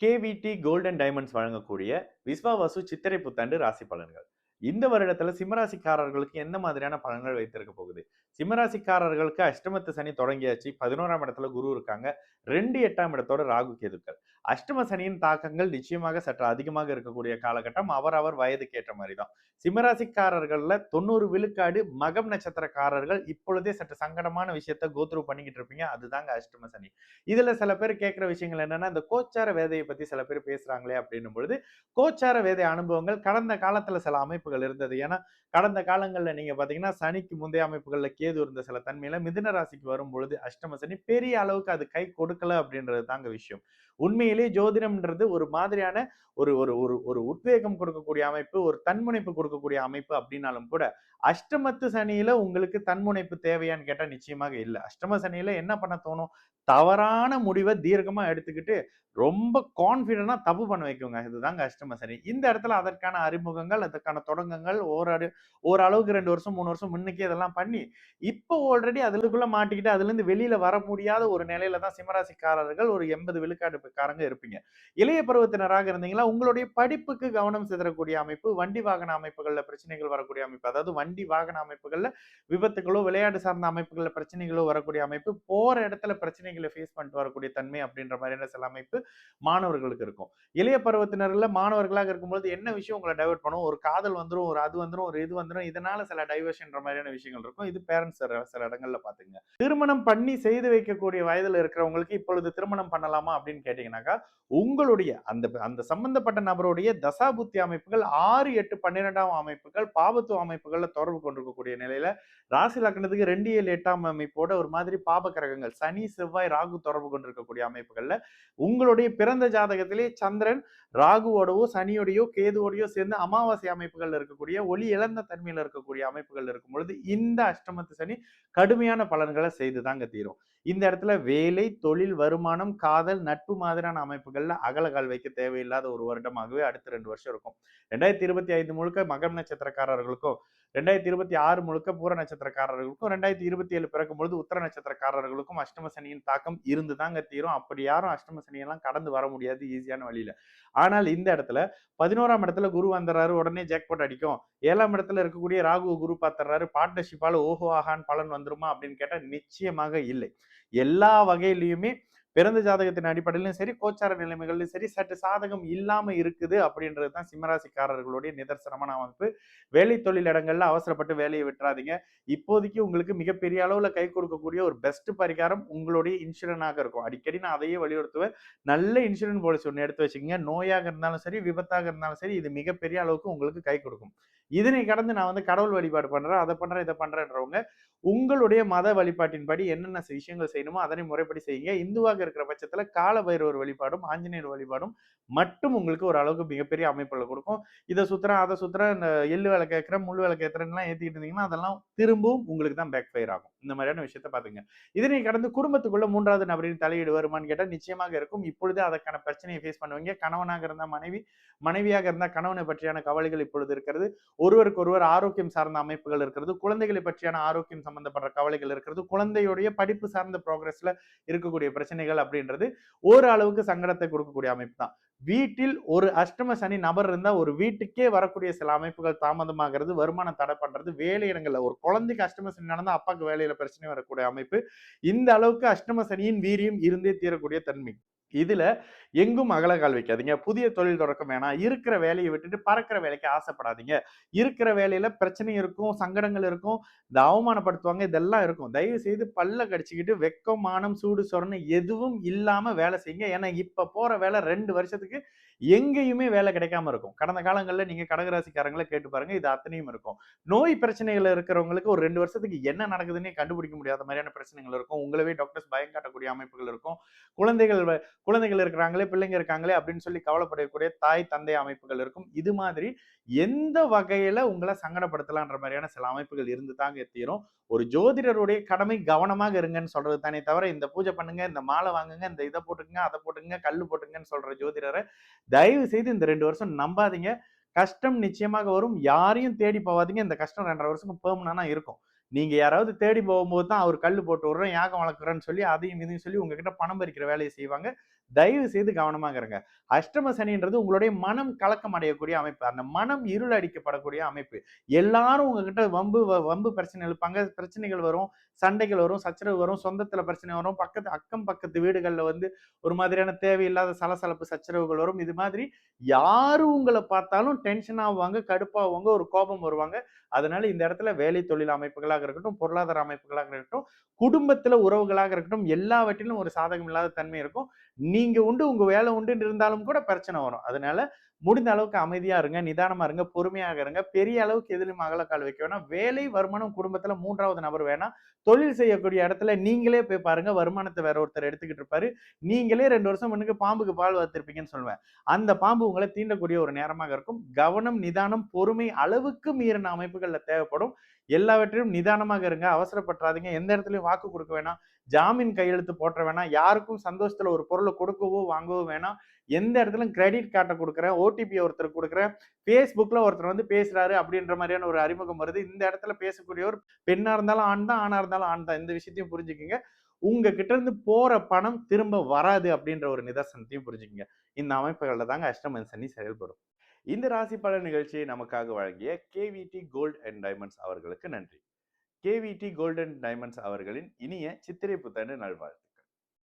Cavity gold and diamonds வழங்கக்கூடிய விஸ்வாவசு சித்திரை புத்தாண்டு ராசி பலன்கள். இந்த வருடத்துல சிம்மராசிக்காரர்களுக்கு எந்த மாதிரியான பலன்கள் வைத்திருக்க போகுது? சிம்மராசிக்காரர்களுக்கு அஷ்டமத்து சனி தொடங்கியாச்சு. 11ஆம் இடத்துல குரு இருக்காங்க. 2 8ஆம் இடத்தோட ராகு கேதுக்கள். அஷ்டம சனியின் தாக்கங்கள் நிச்சயமாக சற்று அதிகமாக இருக்கக்கூடிய காலகட்டம். அவரவர் வயதுக்கு ஏற்ற மாதிரி தான். சிம்மராசிக்காரர்கள்ல 90 விழுக்காடு மகம் நட்சத்திரக்காரர்கள் இப்பொழுதே சற்று சங்கடமான விஷயத்த கோ த்ரூ பண்ணிக்கிட்டு இருப்பீங்க. அதுதாங்க அஷ்டம சனி. இதுல சில பேர் கேட்கிற விஷயங்கள் என்னன்னா, இந்த கோச்சார வேதையை பத்தி சில பேர் பேசுறாங்களே அப்படின்னும் பொழுது, கோச்சார வேதை அனுபவங்கள் கடந்த காலத்துல சில அமைப்புகள் இருந்தது. ஏன்னா, கடந்த காலங்கள்ல நீங்க பாத்தீங்கன்னா, சனிக்கு முந்தைய அமைப்புகள்ல கேது இருந்த சில தன்மையில மிதுன ராசிக்கு வரும்பொழுது அஷ்டம சனி பெரிய அளவுக்கு அது கை கொடுக்கல அப்படின்றது தாங்க விஷயம். உண்மையிலேயே ஜோதிடம்ன்றது ஒரு மாதிரியான ஒரு ஒரு ஒரு ஒரு உத்வேகம் கொடுக்கக்கூடிய அமைப்பு, ஒரு தன்முனைப்பு கொடுக்கக்கூடிய அமைப்பு அப்படின்னாலும் கூட, அஷ்டமத்து சனியில உங்களுக்கு தன்முனைப்பு தேவையான்னு கேட்டா நிச்சயமாக இல்ல. அஷ்டம சனியில என்ன பண்ண தோணும்? தவறான முடிவை தீர்க்கமா எடுத்துக்கிட்டு ரொம்ப கான்பிடண்டா தப்பு பண்ண வைக்குங்க. இதுதாங்க அஷ்டம சனி. இந்த இடத்துல அதற்கான அறிமுகங்கள், அதற்கான தொடக்கங்கள் ஓரளவுக்கு 2 வருஷம் 3 வருஷம் முன்னுக்கே இதெல்லாம் பண்ணி இப்போ ஆல்ரெடி அதுக்குள்ள மாட்டிக்கிட்டு அதுல இருந்து வெளியில வர முடியாத ஒரு நிலையில தான் சிம்மராசிக்காரர்கள் ஒரு 80 விழுக்காடுக்காரங்க இருப்பீங்க. இளைய பருவத்தினராக இருந்தீங்களா, உங்களுடைய படிப்புக்கு கவனம் சிதறக்கூடிய அமைப்பு, வண்டி வாகன அமைப்புகள்ல பிரச்சனைகள் வரக்கூடிய அமைப்பு, அதாவது வண்டி வாகன அமைப்புகள்ல விபத்துகளோ, விளையாட்டு சார்ந்த அமைப்புகள்ல பிரச்சனைகளோ வரக்கூடிய அமைப்பு, போற இடத்துல பிரச்சனைகளை ஃபேஸ் பண்ணிட்டு வரக்கூடிய தன்மை அப்படின்ற மாதிரியான சில அமைப்பு மாணவர்களுக்கு இருக்கும். இளைய பருவத்தினர்ல மாணவர்களாக இருக்கும்போது என்ன விஷயம் உங்களை டைவர்ட் பண்ணும்? ஒரு காதல் வந்துரும், ஒரு அது வந்துரும், ஒரு இது வந்துரும். இதனால சில டைவர்ஷன்ற மாதிரியான விஷயங்கள் இருக்கும். இது பேரண்ட்ஸ் சில இடங்கள்ல பாத்துங்க. திருமணம் பண்ணி செய்து வைக்கக்கூடிய வயதுல இருக்கிறவங்களுக்கு இப்பொழுது திருமணம் பண்ணலாமா அப்படின்னு கேட்டீங்கன்னாக்கா, உங்களுடைய அந்த அந்த சம்பந்தப்பட்ட நபருடைய தசாபுத்தி அமைப்புகள் 6, 8, 12ஆம் அமைப்புகள் பாபத்துவ அமைப்புகள்ல தொடர்பு கொண்டிருக்கக்கூடிய நிலையில ராசி லக்னத்துக்கு 2, 7, 8ஆம் அமைப்போட ஒரு மாதிரி பாப கிரகங்கள் சனி, செவ்வாய், ராகு தொடர்பு கொண்டிருக்கக்கூடிய அமைப்புகள்ல உங்களுடைய பிறந்த ஜாதகத்திலே சந்திரன் ராகுவோடவோ, சனியோடையோ, கேதுவோடையோ சேர்ந்து அமாவாசை அமைப்புகள் இருக்கக்கூடிய ஒளி இழந்த தன்மையில இருக்கக்கூடிய அமைப்புகள் இருக்கும் பொழுது இந்த அஷ்டமத்து சனி கடுமையான பலன்களை செய்துதாங்க தீரும். இந்த இடத்துல வேலை, தொழில், வருமானம், காதல், நட்பு மாதிரியான அமைப்புகள்ல அகலகால் வைக்க தேவையில்லாத ஒரு வருடமாகவே அடுத்த 2 வருஷம் இருக்கும். 2025 முழுக்க மகம் நட்சத்திரக்காரர்களுக்கும், 2026 முழுக்க பூர நட்சத்திரக்காரர்களுக்கும், 2027 பிறக்கும் பொழுது உத்தர நட்சத்திரக்காரர்களுக்கும் அஷ்டம சனியின் தாக்கம் இருந்துதாங்க தீரும். அப்படி யாரும் அஷ்டம சனியெல்லாம் கடந்து வர முடியாது ஈஸியான வழியில. ஆனால் இந்த இடத்துல 11ஆம் இடத்துல குரு வந்துடுறாரு, உடனே ஜாக்பாட் அடிக்கும். 7ஆம் இடத்துல இருக்கக்கூடிய ராகு குரு பார்த்துடுறாரு, பார்ட்னர்ஷிப்பால ஓஹோ ஆகான்னு பலன் வந்துருமா அப்படின்னு கேட்டா நிச்சயமாக இல்லை. எல்லா வகையிலுமே பிறந்த ஜாதகத்தின் அடிப்படையிலும் சரி, கோச்சார நிலைமைகளிலும் சரி, சற்று சாதகம் இல்லாம இருக்குது அப்படின்றது தான் சிம்மராசிக்காரர்களுடைய நிதர்சனமான அமைப்பு. வேலை தொழில் இடங்கள்ல அவசரப்பட்டு வேலையை விட்டுறாதீங்க. இப்போதைக்கு உங்களுக்கு மிகப்பெரிய அளவுல கை கொடுக்கக்கூடிய ஒரு பெஸ்ட் பரிகாரம் உங்களுடைய இன்சூரன்ஸாக இருக்கும். அடிக்கடி நான் அதையே வலியுறுத்துவேன். நல்ல இன்சூரன்ஸ் பாலிசி ஒன்று எடுத்து வச்சுக்கோங்க. நோயாக இருந்தாலும் சரி, விபத்தாக இருந்தாலும் சரி, இது மிகப்பெரிய அளவுக்கு உங்களுக்கு கை கொடுக்கும். இதனை கடந்து நான் வந்து கடவுள் வழிபாடு பண்றேன், அதை பண்றேன், இதை பண்றேன்றவங்க உங்களுடைய மத வழிபாட்டின்படி என்னென்ன விஷயங்கள் செய்யணுமோ அதனை முறைப்படி செய்யுங்க. இந்துவாக இருக்கிற பட்சத்துல கால பைரவர் வழிபாடும், ஆஞ்சநேயர் வழிபாடும் மட்டும் உங்களுக்கு ஒரு அளவுக்கு மிகப்பெரிய அமைப்புகளை கொடுக்கும். இதை சுத்துறேன், அதை சுத்துறேன், இந்த எள்ளு வேலை கேட்கிறேன், முள் வேலை கேட்கிறேன்லாம் ஏத்திட்டு இருந்தீங்கன்னா அதெல்லாம் திரும்பவும் உங்களுக்கு தான் பேக் ஃபயர் ஆகும். இந்த மாதிரியான விஷயத்த பாத்துங்க. இதனை கடந்து குடும்பத்துக்குள்ள 3வது நபரின் தலையீடு வருமான்னு கேட்டா நிச்சயமாக இருக்கும். இப்பொழுது அதற்கான பிரச்சனையை ஃபேஸ் பண்ணுவீங்க. கணவனாக இருந்தா மனைவி, மனைவியாக இருந்தா கணவனை பற்றியான கவலைகள் இப்பொழுது இருக்கிறது. ஒருவருக்கு ஒருவர் ஆரோக்கியம் சார்ந்த அமைப்புகள் இருக்கிறது. குழந்தைகளை பற்றியான ஆரோக்கியம் சம்பந்தப்பட்ட கவலைகள் இருக்கிறது. குழந்தையுடைய படிப்பு சார்ந்த ப்ரோக்ரஸ்ல இருக்கக்கூடிய பிரச்சனைகள் அப்படின்றது ஓரளவுக்கு சங்கடத்தை கொடுக்கக்கூடிய அமைப்பு தான். வீட்டில் ஒரு அஷ்டம சனி நபர் இருந்தா ஒரு வீட்டுக்கே வரக்கூடிய சில அமைப்புகள் தாமதமாகிறது, வருமானம் தடை பண்றது, வேலை இடங்கள்ல ஒரு குழந்தைக்கு அஷ்டம சனி நடந்தா அப்பாக்கு வேலையில பிரச்சனை வரக்கூடிய அமைப்பு. இந்த அளவுக்கு அஷ்டம சனியின் வீரியம் இருந்தே தீரக்கூடிய தன்மை. இதுல எங்கும் அகலகால் வைக்காதீங்க. புதிய தொழில் தொடக்கம் வேணாம். இருக்கிற வேலையை விட்டுட்டு பறக்கிற வேலைக்கு ஆசைப்படாதீங்க. இருக்கிற வேலையில பிரச்சனை இருக்கும், சங்கடங்கள் இருக்கும், இந்த அவமானப்படுத்துவாங்க, இதெல்லாம் இருக்கும். தயவு செய்து பல்ல கடிச்சுக்கிட்டு வெக்கம், மானம், சூடு, சொரணை எதுவும் இல்லாம வேலை செய்யுங்க. ஏன்னா இப்ப போற வேலை 2 வருஷத்துக்கு எங்கேயுமே வேலை கிடைக்காம இருக்கும். கடந்த காலங்கள்ல நீங்க கடகராசிக்காரங்கள கேட்டு பாருங்க. இது அத்தனையும் இருக்கும். நோய் பிரச்சனைகள் இருக்கிறவங்களுக்கு ஒரு 2 வருஷத்துக்கு என்ன நடக்குதுன்னே கண்டுபிடிக்க முடியாத மாதிரியான பிரச்சனைகள் இருக்கும். உங்களவே டாக்டர்ஸ் பயம் காட்டக்கூடிய அமைப்புகள் இருக்கும். குழந்தைகள் குழந்தைகள் இருக்கிறாங்களே, பிள்ளைங்க இருக்காங்களே அப்படின்னு சொல்லி கவலைப்படக்கூடிய தாய், தந்தை அமைப்புகள் இருக்கும். இது மாதிரி எந்த வகையில உங்கள சங்கடப்படுத்தலான்ற மாதிரியான சில அமைப்புகள் இருந்து தாங்க தீரும். ஒரு ஜோதிடருடைய கடமை கவனமாக இருங்கன்னு சொல்றது தானே தவிர, இந்த பூஜை பண்ணுங்க, இந்த மாலை வாங்குங்க, இந்த இதை போட்டுக்குங்க, அதை போட்டுக்குங்க, கல்லு போட்டுங்கன்னு சொல்ற ஜோதிடரை தயவு செய்து இந்த 2 வருஷம் நம்பாதீங்க. கஷ்டம் நிச்சயமாக வரும். யாரையும் தேடி போவாதீங்க. இந்த கஷ்டம் 2.5 வருஷம் பெர்மனன்ட்டா இருக்கும். நீங்க யாராவது தேடி போகும்போது தான் அவர் கல்லு போட்டு விடுறேன், யாகம் வளர்க்குறேன்னு சொல்லி அதையும் இதையும் சொல்லி உங்ககிட்ட பணம் பறிக்கிற வேலையை செய்வாங்க. தயவு செய்து கவனமாக இருங்க. அஷ்டம சனின்றது உங்களுடைய மனம் கலக்கம் அடையக்கூடிய அமைப்பு. அந்த மனம் இருள் அடிக்கப்படக்கூடிய அமைப்பு. எல்லாரும் உங்ககிட்ட வம்பு பிரச்சனை இழுப்பாங்க. பிரச்சனைகள் வரும், சண்டைகள் வரும், சச்சரவு வரும், சொந்தத்துல பிரச்சனை வரும், அக்கம் பக்கத்து வீடுகள்ல வந்து ஒரு மாதிரியான தேவையில்லாத சலசலப்பு, சச்சரவுகள் வரும். இது மாதிரி யாரு உங்கள பார்த்தாலும் டென்ஷன் ஆவாங்க, கடுப்பாவாங்க, ஒரு கோபம் வருவாங்க. அதனால இந்த இடத்துல வேலை தொழில் அமைப்புகளாக இருக்கட்டும், பொருளாதார அமைப்புகளாக இருக்கட்டும், குடும்பத்துல உறவுகளாக இருக்கட்டும், எல்லாவற்றிலும் ஒரு சாதகம் இல்லாத தன்மை இருக்கும். நீங்க உண்டு, உங்க வேலை உண்டுன்னு இருந்தாலும் கூட பிரச்சனை வரும். அதனால முடிந்த அளவுக்கு அமைதியா இருங்க, நிதானமா இருங்க, பொறுமையாக இருங்க. பெரிய அளவுக்கு எதிலும் அகலக்கால் வைக்க வேணாம். வேலை, வருமானம், குடும்பத்துல 3வது நபர் வேணாம். தொழில் செய்யக்கூடிய இடத்துல நீங்களே போய் பாருங்க. வருமானத்த வேற ஒருத்தர் எடுத்துக்கிட்டு இருப்பாரு. நீங்களே 2 வருஷம் முன்னுக்கு பாம்புக்கு பால் வார்த்திருப்பீங்கன்னு சொல்லுவேன். அந்த பாம்பு உங்கள தீண்டக்கூடிய ஒரு நேரமாக இருக்கும். கவனம், நிதானம், பொறுமை அளவுக்கு மீறின அமைப்புகள்ல தேவைப்படும். எல்லாவற்றிலும் நிதானமாக இருங்க. அவசரப்பட்டுறாதீங்க. எந்த இடத்துலயும் வாக்கு குடுக்க வேணாம். ஜாமீன் கையெழுத்து போட்ற வேணாம். யாருக்கும் சந்தோஷத்துல ஒரு பொருள கொடுக்கவோ, வாங்கவோ வேணாம். எந்த இடத்துலயும் கிரெடிட் கார்ட குடுக்குறேன், ஓடிபி ஒருத்தருக்கு குடுக்குறேன், Facebookல ஒருத்தர் வந்து பேசுறாரு அப்படின்ற மாரியான ஒரு அறிமுகம் வருது. இந்த இடத்துல பேசக்கூடியவர் பெண்ணா இருந்தாலும் ஆண் தான், ஆணா இருந்தாலும் ஆண் தான். இந்த விஷயத்தையும் புரிஞ்சுக்கங்க. உங்க கிட்ட இருந்து போற பணம் திரும்ப வராது அப்படின்ற ஒரு நிதர்சனத்தையும் புரிஞ்சுக்கங்க. இந்த அமைப்புகள்ல தாங்க அஷ்டம சனி செயல்படும். இந்த ராசி பலன் நிகழ்ச்சியை நமக்காக வழங்கிய கேவிடி கோல்ட் அண்ட் டைமண்ட்ஸ் அவர்களுக்கு நன்றி. கேவிடி கோல்ட் அண்ட் டைமண்ட்ஸ் அவர்களின் இனிய சித்திரை புத்தாண்டு நல்வாழ்த்து.